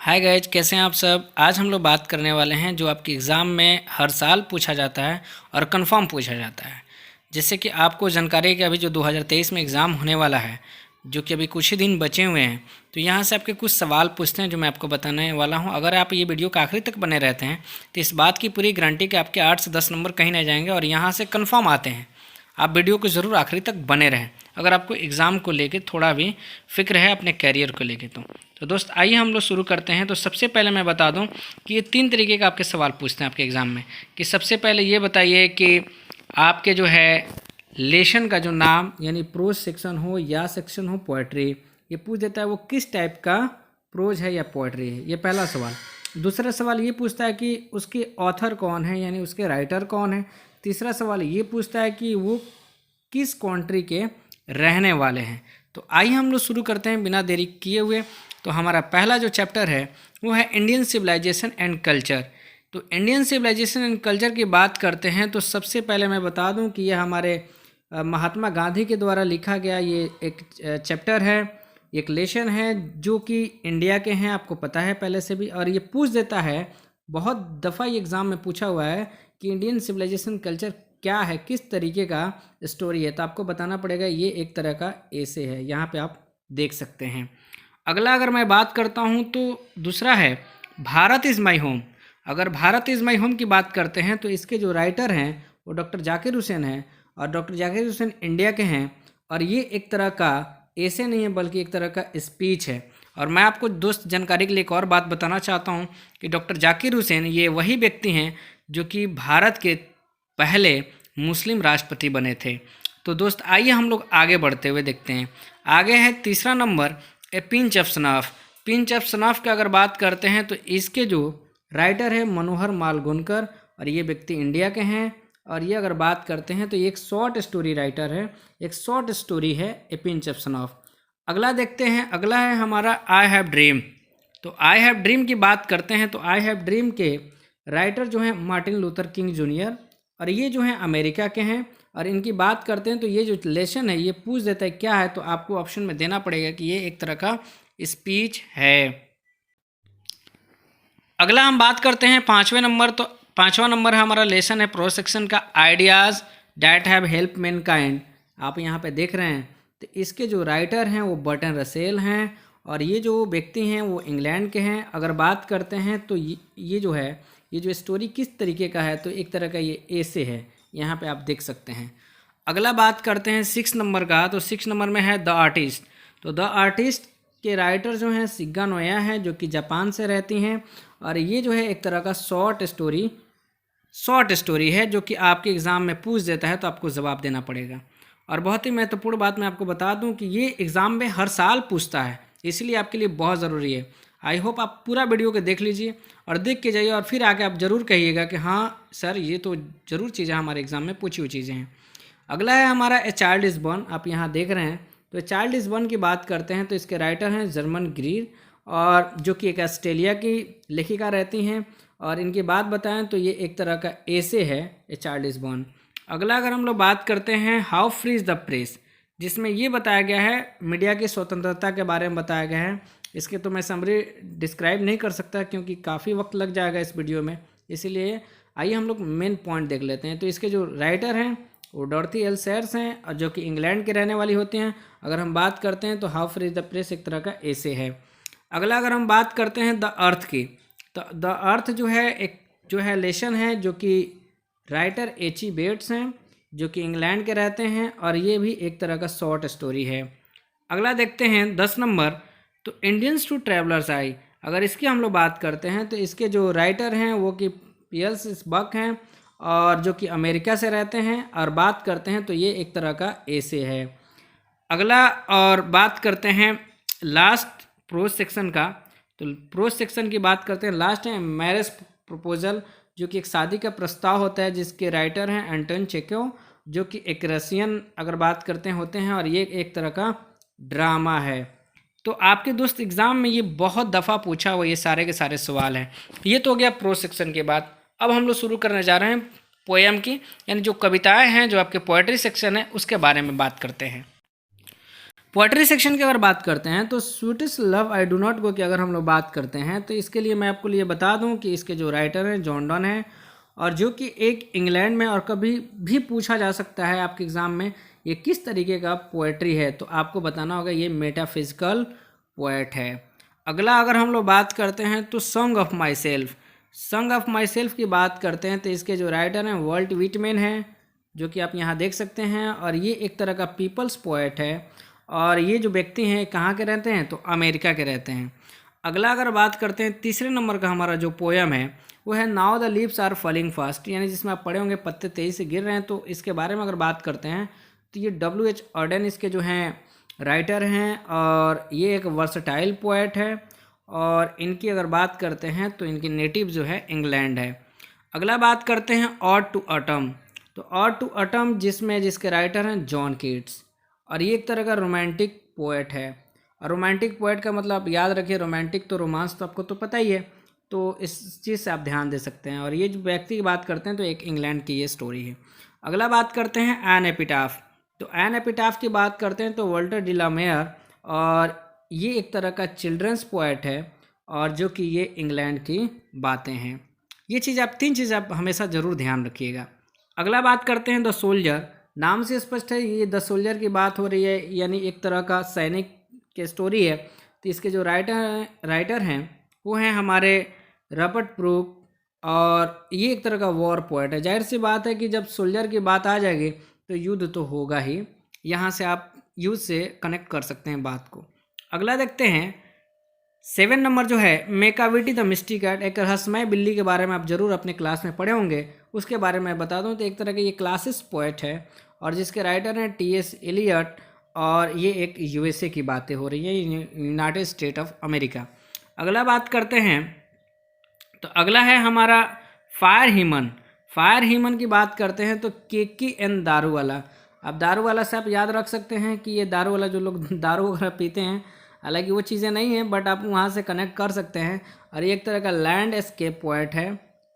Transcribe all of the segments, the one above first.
Hi guys, कैसे हैं आप सब। आज हम लोग बात करने वाले हैं जो आपके एग्ज़ाम में हर साल पूछा जाता है और कंफर्म पूछा जाता है। जैसे कि आपको जानकारी है कि अभी जो 2023 में एग्ज़ाम होने वाला है, जो कि अभी कुछ ही दिन बचे हुए हैं, तो यहाँ से आपके कुछ सवाल पूछते हैं जो मैं आपको बताने वाला हूँ। अगर आप ये वीडियो के आखिरी तक बने रहते हैं तो इस बात की पूरी गारंटी कि आपके 8 से 10 नंबर कहीं नहीं जाएंगे और यहाँ से कन्फर्म आते हैं। आप वीडियो को ज़रूर आखिरी तक बने रहें अगर आपको एग्ज़ाम को लेके थोड़ा भी फिक्र है अपने कैरियर को लेके। तो दोस्त आइए हम लोग शुरू करते हैं। तो सबसे पहले मैं बता दूं कि ये 3 तरीके का आपके सवाल पूछते हैं आपके एग्ज़ाम में। कि सबसे पहले ये बताइए कि आपके जो है लेशन का जो नाम यानी प्रोज सेक्शन हो या सेक्शन हो पोएट्री, ये पूछ देता है वो किस टाइप का प्रोज है या पोएट्री है। ये पहला सवाल। दूसरा सवाल ये पूछता है कि उसके ऑथर कौन है यानी उसके राइटर कौन है। तीसरा सवाल ये पूछता है कि वो किस कंट्री के रहने वाले हैं। तो आइए हम लोग शुरू करते हैं बिना देरी किए हुए। तो हमारा पहला जो चैप्टर है वो है इंडियन सिविलाइजेशन एंड कल्चर। तो इंडियन सिविलाइजेशन एंड कल्चर की बात करते हैं तो सबसे पहले मैं बता दूं कि यह हमारे महात्मा गांधी के द्वारा लिखा गया ये एक चैप्टर है, एक लेसन है जो कि इंडिया के हैं, आपको पता है पहले से भी। और ये पूछ देता है, बहुत दफ़ा ये एग्ज़ाम में पूछा हुआ है कि इंडियन सिविलाइजेशन कल्चर क्या है, किस तरीके का स्टोरी है। तो आपको बताना पड़ेगा ये एक तरह का एसे है, यहाँ पे आप देख सकते हैं। अगला अगर मैं बात करता हूँ तो दूसरा है भारत इज़ माई होम। अगर भारत इज़ माई होम की बात करते हैं तो इसके जो राइटर हैं वो डॉक्टर जाकिर हुसैन हैं और डॉक्टर जाकिर हुसैन इंडिया के हैं। और ये एक तरह का ऐसे नहीं है बल्कि एक तरह का स्पीच है। और मैं आपको दोस्त जानकारी के लिए एक और बात बताना चाहता हूँ कि डॉक्टर जाकिर हुसैन ये वही व्यक्ति हैं जो कि भारत के पहले मुस्लिम राष्ट्रपति बने थे। तो दोस्त आइए हम लोग आगे बढ़ते हुए देखते हैं। आगे है तीसरा नंबर a pinch of snuff. Pinch of snuff की अगर बात करते हैं तो इसके जो राइटर है मनोहर मालगुनकर और ये व्यक्ति इंडिया के हैं। और ये अगर बात करते हैं तो ये एक शॉर्ट स्टोरी राइटर है, एक शॉर्ट स्टोरी है ए पिंच ऑफ सनफ। अगला देखते हैं, अगला है हमारा आई हैव ड्रीम। तो आई हैव ड्रीम की बात करते हैं तो आई हैव ड्रीम के राइटर जो हैं मार्टिन लूथर किंग जूनियर और ये जो हैं अमेरिका के हैं। और इनकी बात करते हैं तो ये जो लेसन है ये पूछ देता है क्या है, तो आपको ऑप्शन में देना पड़ेगा कि ये एक तरह का स्पीच है। अगला हम बात करते हैं पाँचवें नंबर। तो पाँचवा नंबर है हमारा लेसन है प्रो सेक्शन का ideas that have help Mankind. आप यहाँ पे देख रहे हैं तो इसके जो राइटर हैं वो बर्टन रसेल हैं और ये जो व्यक्ति हैं वो इंग्लैंड के हैं। अगर बात करते हैं तो ये जो है ये जो स्टोरी किस तरीके का है, तो एक तरह का ये ऐसे है, यहाँ पे आप देख सकते हैं। अगला बात करते हैं 6 नंबर का। तो 6 नंबर में है द आर्टिस्ट। तो द आर्टिस्ट के राइटर जो हैं सिग्गा नोया हैं जो कि जापान से रहती हैं। और ये जो है एक तरह का शॉर्ट स्टोरी है जो कि आपके एग्ज़ाम में पूछ देता है तो आपको जवाब देना पड़ेगा। और बहुत ही महत्वपूर्ण बात मैं आपको बता दूं कि ये एग्ज़ाम में हर साल पूछता है, इसलिए आपके लिए बहुत ज़रूरी है। आई होप आप पूरा वीडियो को देख लीजिए और देख के जाइए और फिर आके आप ज़रूर कहिएगा कि हाँ सर ये तो ज़रूर चीज़ें हमारे एग्ज़ाम में पूछी हुई चीज़ें हैं। अगला है हमारा ए चाइल्ड इज़ बॉर्न। आप यहाँ देख रहे हैं तो ए चाइल्ड इज़ बॉर्न की बात करते हैं तो इसके राइटर हैं जर्मन ग्रीर और जो कि एक ऑस्ट्रेलिया की लेखिका रहती हैं। और इनकी बात बताएं तो ये एक तरह का ऐसे है ए चाइल्ड इज़ बॉर्न। अगला अगर हम लोग बात करते हैं how free is the press, जिसमें ये बताया गया है मीडिया की स्वतंत्रता के बारे में बताया गया है। इसके तो मैं समरी डिस्क्राइब नहीं कर सकता क्योंकि काफ़ी वक्त लग जाएगा इस वीडियो में, इसीलिए आइए हम लोग मेन पॉइंट देख लेते हैं। तो इसके जो राइटर हैं वो डॉर्थी एल सेयर्स हैं और जो कि इंग्लैंड के रहने वाली होती हैं। अगर हम बात करते हैं तो how free is the press एक तरह का ऐसे है। अगला अगर हम बात करते हैं द अर्थ की, तो द अर्थ जो है एक जो है लेसन है जो कि राइटर एच.ई. बेट्स हैं जो कि इंग्लैंड के रहते हैं और ये भी एक तरह का शॉर्ट स्टोरी है। अगला देखते हैं 10 नंबर। तो इंडियंस टू ट्रैवलर्स आई। अगर इसकी हम लोग बात करते हैं तो इसके जो राइटर हैं वो कि पीएल्स बक हैं और जो कि अमेरिका से रहते हैं। और बात करते हैं तो ये एक तरह का ऐसे है। अगला और बात करते हैं लास्ट प्रोज सेक्शन का। तो प्रोज सेक्शन की बात करते हैं, लास्ट है मैरिज प्रपोजल जो कि एक शादी का प्रस्ताव होता है जिसके राइटर हैं एंटोन चेकोव जो कि एक रशियन अगर बात करते हैं होते हैं। और ये एक तरह का ड्रामा है। तो आपके दोस्त एग्ज़ाम में ये बहुत दफ़ा पूछा हुआ ये सारे के सारे सवाल हैं। ये तो हो गया प्रो सेक्शन के बाद। अब हम लोग शुरू करने जा रहे हैं पोएम की, यानी जो कविताएं हैं जो आपके पोएट्री सेक्शन है उसके बारे में बात करते हैं। पोएट्री सेक्शन की अगर बात करते हैं तो sweetest love I do not go की अगर हम लोग बात करते हैं तो इसके लिए मैं आपको लिए बता दूं कि इसके जो राइटर हैं जॉन डन हैं, और जो कि एक इंग्लैंड में, और कभी भी पूछा जा सकता है आपके एग्ज़ाम में ये किस तरीके का पोएट्री है, तो आपको बताना होगा ये मेटाफिजिकल पोएट है। अगला अगर हम लोग बात करते हैं तो song of my self, song of my self की बात करते हैं तो इसके जो राइटर हैं वॉल्ट व्हिटमैन हैं, जो कि आप यहाँ देख सकते हैं, और ये एक तरह का पीपल्स पोएट है, और ये जो व्यक्ति हैं कहाँ के रहते हैं तो अमेरिका के रहते हैं। अगला अगर बात करते हैं तीसरे नंबर का हमारा जो पोयम है वो है now the leaves are falling fast, यानी जिसमें आप पढ़े होंगे पत्ते तेजी से गिर रहे हैं। तो इसके बारे में अगर बात करते हैं तो ये W.H. ऑर्डन इसके जो हैं राइटर हैं, और ये एक वर्सटाइल पोएट है, और इनकी अगर बात करते हैं तो इनकी नेटिव जो है इंग्लैंड है। अगला बात करते हैं ऑड टू ऑटम, तो ऑड टू ऑटम जिसके राइटर हैं जॉन कीट्स, और ये एक तरह का रोमांटिक पोएट है। और रोमांटिक पोएट का मतलब आप याद रखिए, रोमांटिक तो रोमांस तो आपको तो पता ही है, तो इस चीज़ से आप ध्यान दे सकते हैं। और ये जो व्यक्ति की बात करते हैं तो एक इंग्लैंड की ये स्टोरी है। अगला बात करते हैं एन एपिटाफ, तो एन एपिटाफ की बात करते हैं तो वॉल्टर डी ला मेयर, और ये एक तरह का चिल्ड्रंस पोएट है, और जो कि ये इंग्लैंड की बातें हैं। ये चीज़ आप तीन चीज़ आप हमेशा ज़रूर ध्यान रखिएगा। अगला बात करते हैं द सोल्जर, नाम से स्पष्ट है ये द सोल्जर की बात हो रही है, यानी एक तरह का सैनिक की स्टोरी है। तो इसके जो राइटर हैं वो हैं हमारे रॉबर्ट ब्रूक, और ये एक तरह का वॉर पोएट है। जाहिर सी बात है कि जब सोल्जर की बात आ जाएगी तो युद्ध तो होगा ही, यहाँ से आप युद्ध से कनेक्ट कर सकते हैं बात को। अगला देखते हैं 7 नंबर जो है मेकाविटी द मिस्टी कैट, एक रहस्यमय बिल्ली के बारे में आप जरूर अपने क्लास में पढ़े होंगे, उसके बारे में बता दूं तो एक तरह के ये क्लासिस पोएट है, और जिसके राइटर हैं T.S. एलियट, और ये एक USA की बातें हो रही हैं, यूनाइटेड स्टेट ऑफ अमेरिका। अगला बात करते हैं तो अगला है हमारा फायर ह्यूमन, फायर ह्यूमन की बात करते हैं तो केकी एन दारूवाला। अब दारूवाला से आप याद रख सकते हैं कि ये दारूवाला जो लोग दारू वगैरह पीते हैं, हालांकि वो चीज़ें नहीं हैं, बट आप वहाँ से कनेक्ट कर सकते हैं। और ये एक तरह का लैंड एस्केप पोएट है,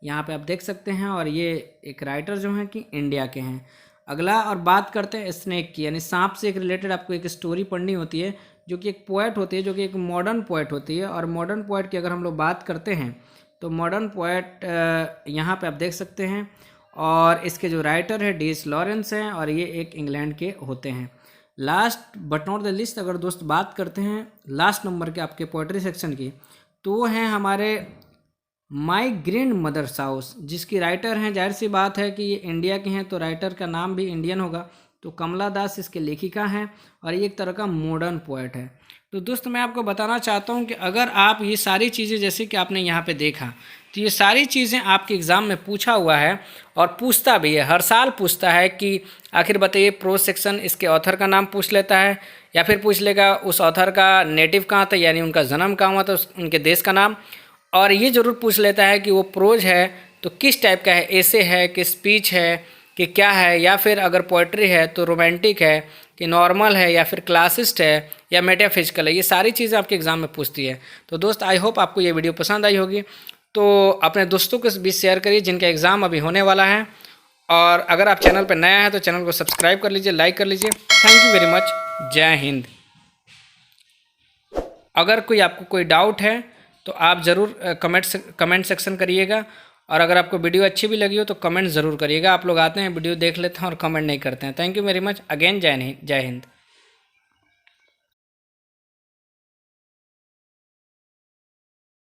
यहाँ पे आप देख सकते हैं, और ये एक राइटर जो हैं कि इंडिया के हैं। अगला और बात करते हैं स्नेक की, यानी सांप से एक रिलेटेड आपको एक स्टोरी पढ़नी होती है, जो कि एक पोएट होती है, जो कि एक मॉडर्न पोएट होती है। और मॉडर्न पोएट की अगर हम लोग बात करते हैं तो मॉडर्न पोएट यहाँ पे आप देख सकते हैं, और इसके जो राइटर है D.S. लॉरेंस हैं, और ये एक इंग्लैंड के होते हैं। Last but not the list अगर दोस्त बात करते हैं लास्ट नंबर के आपके पोएट्री सेक्शन की, तो वो हैं हमारे माई ग्रैंड मदर्स हाउस, जिसकी राइटर हैं, जाहिर सी बात है कि ये इंडिया के हैं तो राइटर का नाम भी इंडियन होगा, तो कमला दास इसके लेखिका हैं, और ये एक तरह का मॉडर्न पोएट है। तो दोस्त मैं आपको बताना चाहता हूँ कि अगर आप ये सारी चीज़ें जैसे कि आपने यहाँ पे देखा, तो ये सारी चीज़ें आपके एग्ज़ाम में पूछा हुआ है, और पूछता भी है, हर साल पूछता है कि आखिर बताइए प्रोज सेक्शन इसके ऑथर का नाम पूछ लेता है, या फिर पूछ लेगा उस ऑथर का नेटिव कहाँ था, यानी उनका जन्म कहाँ हुआ था, उनके देश का नाम, और ये ज़रूर पूछ लेता है कि वो प्रोज है तो किस टाइप का है, एसे है कि स्पीच है कि क्या है, या फिर अगर पोएट्री है तो रोमांटिक है कि नॉर्मल है, या फिर क्लासिस्ट है या मेटाफिजिकल है। ये सारी चीज़ें आपके एग्ज़ाम में पूछती है। तो दोस्त आई होप आपको ये वीडियो पसंद आई होगी, तो अपने दोस्तों के बीच शेयर करिए जिनका एग्ज़ाम अभी होने वाला है, और अगर आप चैनल पर नया है तो चैनल को सब्सक्राइब कर लीजिए, लाइक कर लीजिए। थैंक यू वेरी मच, जय हिंद। अगर आपको कोई डाउट है तो आप ज़रूर कमेंट सेक्शन करिएगा, और अगर आपको वीडियो अच्छी भी लगी हो तो कमेंट ज़रूर करिएगा। आप लोग आते हैं वीडियो देख लेते हैं और कमेंट नहीं करते हैं। Thank you very much again, जय हिंद।